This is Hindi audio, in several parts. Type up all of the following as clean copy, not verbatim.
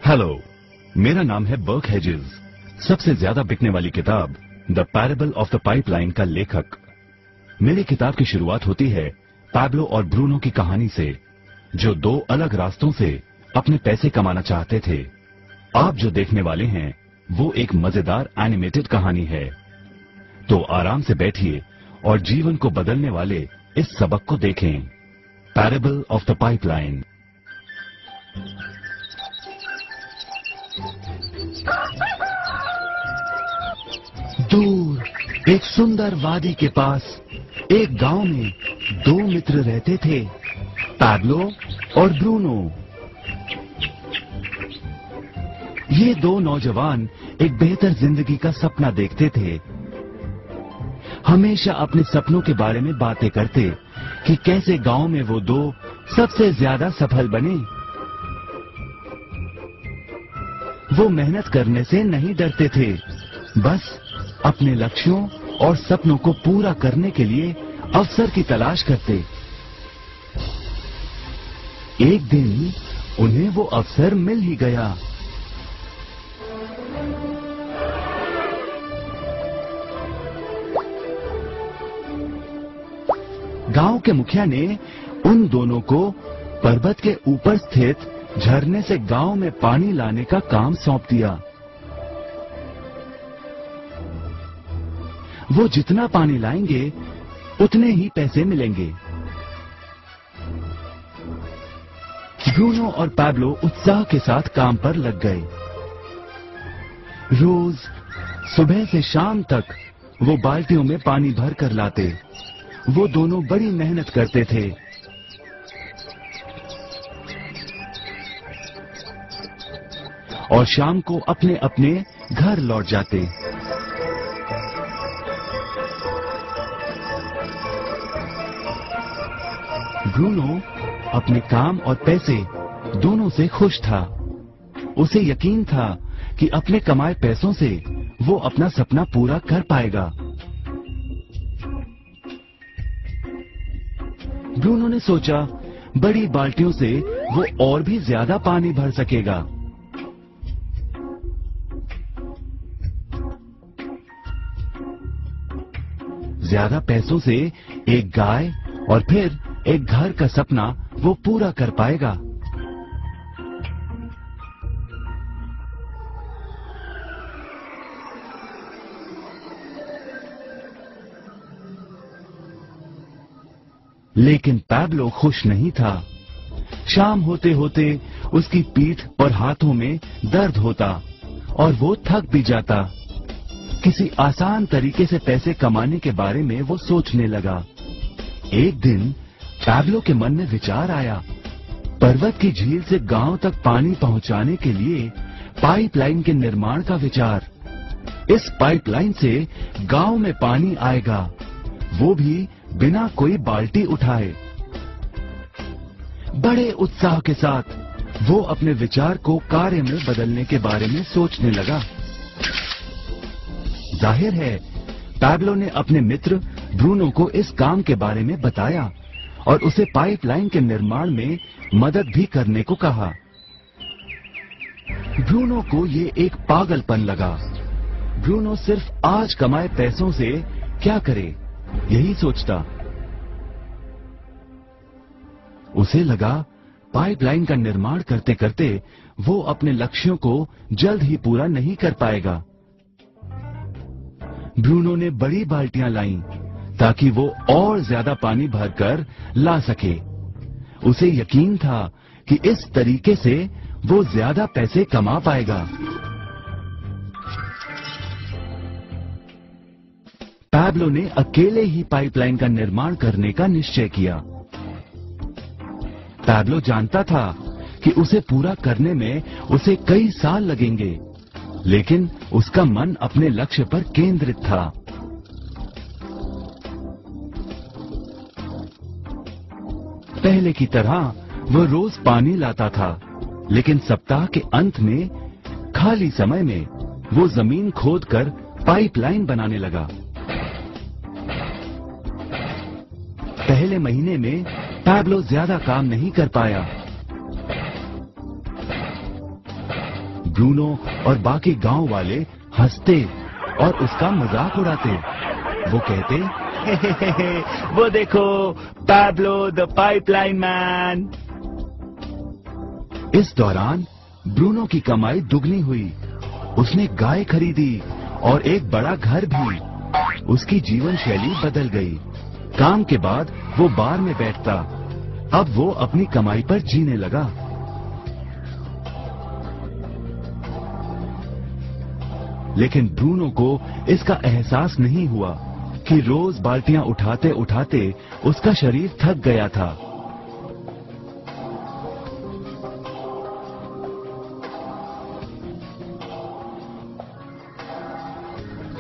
हेलो, मेरा नाम है बर्क हेजेस। सबसे ज्यादा बिकने वाली किताब the parable of the pipeline का लेखक। मेरी किताब की शुरुआत होती है पैब्लो और ब्रूनो की कहानी से, जो दो अलग रास्तों से अपने पैसे कमाना चाहते थे। आप जो देखने वाले हैं वो एक मजेदार एनिमेटेड कहानी है। तो आराम से बैठिए और जीवन को बदलने वाले इस सबक को देखें, पैरेबल ऑफ द पाइपलाइन। दूर एक सुंदर वादी के पास एक गांव में दो मित्र रहते थे, पैब्लो और ब्रूनो। ये दो नौजवान एक बेहतर जिंदगी का सपना देखते थे। हमेशा अपने सपनों के बारे में बातें करते कि कैसे गांव में वो दो सबसे ज्यादा सफल बने। वो मेहनत करने से नहीं डरते थे, बस अपने लक्ष्यों और सपनों को पूरा करने के लिए अवसर की तलाश करते। एक दिन उन्हें वो अवसर मिल ही गया। गांव के मुखिया ने उन दोनों को पर्वत के ऊपर स्थित झरने से गांव में पानी लाने का काम सौंप दिया। वो जितना पानी लाएंगे उतने ही पैसे मिलेंगे। ब्रूनो और पैब्लो उत्साह के साथ काम पर लग गए। रोज सुबह से शाम तक वो बाल्टियों में पानी भर कर लाते। वो दोनों बड़ी मेहनत करते थे। और शाम को अपने अपने घर लौट जाते। ब्रूनो अपने काम और पैसे दोनों से खुश था। उसे यकीन था कि अपने कमाए पैसों से वो अपना सपना पूरा कर पाएगा। ब्रूनो ने सोचा बड़ी बाल्टियों से वो और भी ज्यादा पानी भर सकेगा। ज्यादा पैसों से एक गाय और फिर एक घर का सपना वो पूरा कर पाएगा। लेकिन पैब्लो खुश नहीं था। शाम होते होते उसकी पीठ और हाथों में दर्द होता और वो थक भी जाता। किसी आसान तरीके से पैसे कमाने के बारे में वो सोचने लगा। एक दिन पैब्लो के मन में विचार आया, पर्वत की झील से गांव तक पानी पहुंचाने के लिए पाइपलाइन के निर्माण का विचार। इस पाइपलाइन से गांव में पानी आएगा, वो भी बिना कोई बाल्टी उठाए। बड़े उत्साह के साथ वो अपने विचार को कार्य में बदलने के बारे में सोचने लगा। जाहिर है पैब्लो ने अपने मित्र ब्रूनो को इस काम के बारे में बताया और उसे पाइपलाइन के निर्माण में मदद भी करने को कहा। ब्रूनो को ये एक पागलपन लगा। ब्रूनो सिर्फ आज कमाए पैसों से क्या करे, यही सोचता। उसे लगा पाइपलाइन का निर्माण करते करते वो अपने लक्ष्यों को जल्द ही पूरा नहीं कर पाएगा। ब्रूनो ने बड़ी बाल्टियां लाईं ताकि वो और ज्यादा पानी भरकर ला सके। उसे यकीन था कि इस तरीके से वो ज्यादा पैसे कमा पाएगा। पैब्लो ने अकेले ही पाइपलाइन का निर्माण करने का निश्चय किया। पैब्लो जानता था कि उसे पूरा करने में उसे कई साल लगेंगे, लेकिन उसका मन अपने लक्ष्य पर केंद्रित था। पहले की तरह वो रोज पानी लाता था, लेकिन सप्ताह के अंत में खाली समय में वो जमीन खोदकर पाइपलाइन बनाने लगा। पहले महीने में पैब्लो ज्यादा काम नहीं कर पाया। ब्रूनो और बाकी गांव वाले हंसते और उसका मजाक उड़ाते। वो कहते, हे, वो देखो पैब्लो द पाइपलाइन मैन। इस दौरान ब्रूनो की कमाई दुगनी हुई। उसने गाय खरीदी और एक बड़ा घर भी। उसकी जीवन शैली बदल गई। काम के बाद वो बार में बैठता। अब वो अपनी कमाई पर जीने लगा। लेकिन ब्रूनो को इसका एहसास नहीं हुआ कि रोज बाल्टियां उठाते उठाते उसका शरीर थक गया था।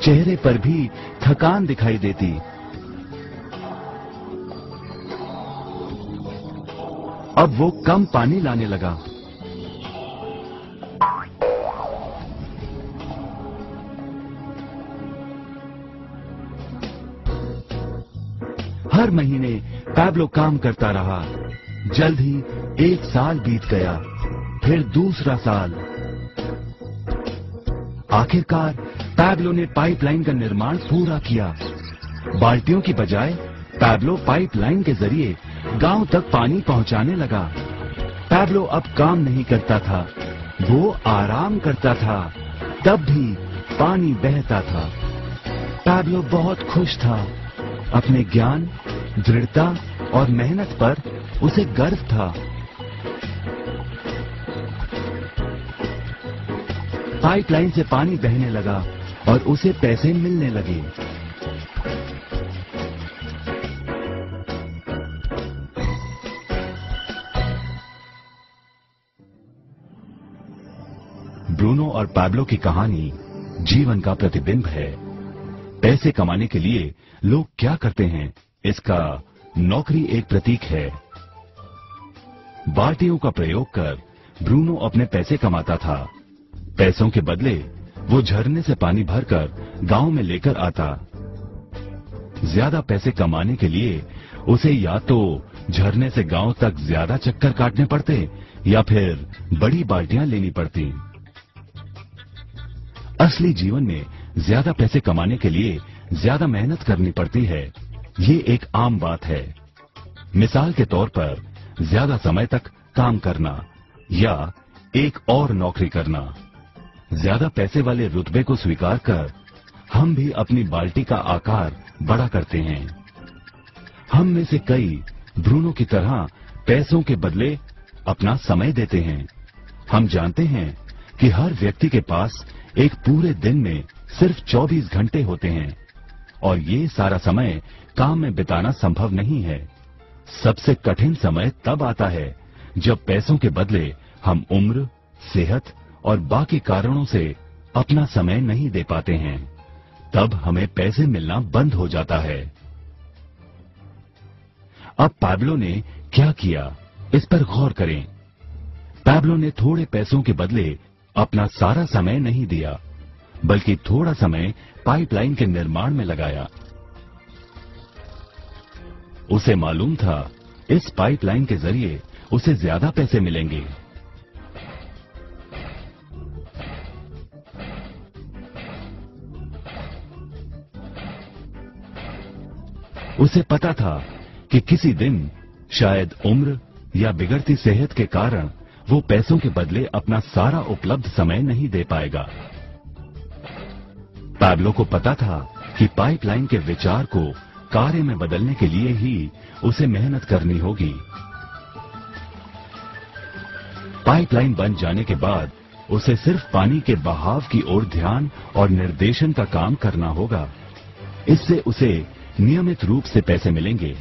चेहरे पर भी थकान दिखाई देती। अब वो कम पानी लाने लगा। हर महीने पैब्लो काम करता रहा। जल्द ही 1 साल बीत गया, फिर दूसरा साल। आखिरकार पैब्लो ने पाइपलाइन का निर्माण पूरा किया। बाल्टियों की बजाय पैब्लो पाइपलाइन के जरिए गांव तक पानी पहुंचाने लगा। पैब्लो अब काम नहीं करता था, वो आराम करता था। तब भी पानी बहता था। पैब्लो बहुत खुश था। अपने ज्ञान, दृढ़ता और मेहनत पर उसे गर्व था। पाइपलाइन से पानी बहने लगा और उसे पैसे मिलने लगे। ब्रूनो और पैब्लो की कहानी जीवन का प्रतिबिंब है। पैसे कमाने के लिए लोग क्या करते हैं, इसका नौकरी एक प्रतीक है। बाल्टियों का प्रयोग कर ब्रूनो अपने पैसे कमाता था। पैसों के बदले वो झरने से पानी भरकर गांव में लेकर आता। ज्यादा पैसे कमाने के लिए उसे या तो झरने से गांव तक ज्यादा चक्कर काटने पड़ते या फिर बड़ी बाल्टियां लेनी पड़ती। असली जीवन में ज्यादा पैसे कमाने के लिए ज्यादा मेहनत करनी पड़ती है। ये एक आम बात है। मिसाल के तौर पर ज्यादा समय तक काम करना या एक और नौकरी करना। ज्यादा पैसे वाले रुतबे को स्वीकार कर हम भी अपनी बाल्टी का आकार बड़ा करते हैं। हम में से कई ब्रूनो की तरह पैसों के बदले अपना समय देते हैं। हम जानते हैं कि हर व्यक्ति के पास एक पूरे दिन में सिर्फ 24 घंटे होते हैं और ये सारा समय काम में बिताना संभव नहीं है। सबसे कठिन समय तब आता है जब पैसों के बदले हम उम्र, सेहत और बाकी कारणों से अपना समय नहीं दे पाते हैं। तब हमें पैसे मिलना बंद हो जाता है। अब पैब्लो ने क्या किया, इस पर गौर करें। पैब्लो ने थोड़े पैसों के बदले अपना सारा समय नहीं दिया, बल्कि थोड़ा समय पाइपलाइन के निर्माण में लगाया। उसे मालूम था इस पाइपलाइन के जरिए उसे ज्यादा पैसे मिलेंगे। उसे पता था कि किसी दिन शायद उम्र या बिगड़ती सेहत के कारण वो पैसों के बदले अपना सारा उपलब्ध समय नहीं दे पाएगा। पैब्लो को पता था कि पाइपलाइन के विचार को कार्य में बदलने के लिए ही उसे मेहनत करनी होगी। पाइपलाइन बन जाने के बाद उसे सिर्फ पानी के बहाव की ओर ध्यान और निर्देशन का काम करना होगा। इससे उसे नियमित रूप से पैसे मिलेंगे।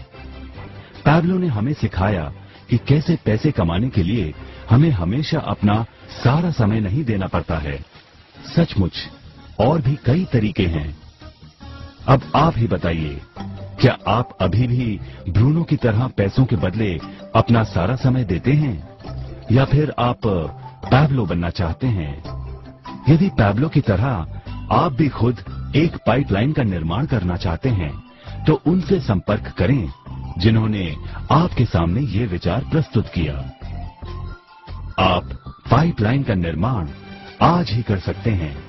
पैब्लो ने हमें सिखाया कि कैसे पैसे कमाने के लिए हमें हमेशा अपना सारा समय नहीं देना पड़ता है। सचमुच और भी कई तरीके हैं। अब आप ही बताइए, क्या आप अभी भी ब्रूनो की तरह पैसों के बदले अपना सारा समय देते हैं या फिर आप पैब्लो बनना चाहते हैं? यदि पैब्लो की तरह आप भी खुद एक पाइपलाइन का निर्माण करना चाहते हैं तो उनसे संपर्क करें जिन्होंने आपके सामने ये विचार प्रस्तुत किया। आप पाइपलाइन का निर्माण आज ही कर सकते हैं।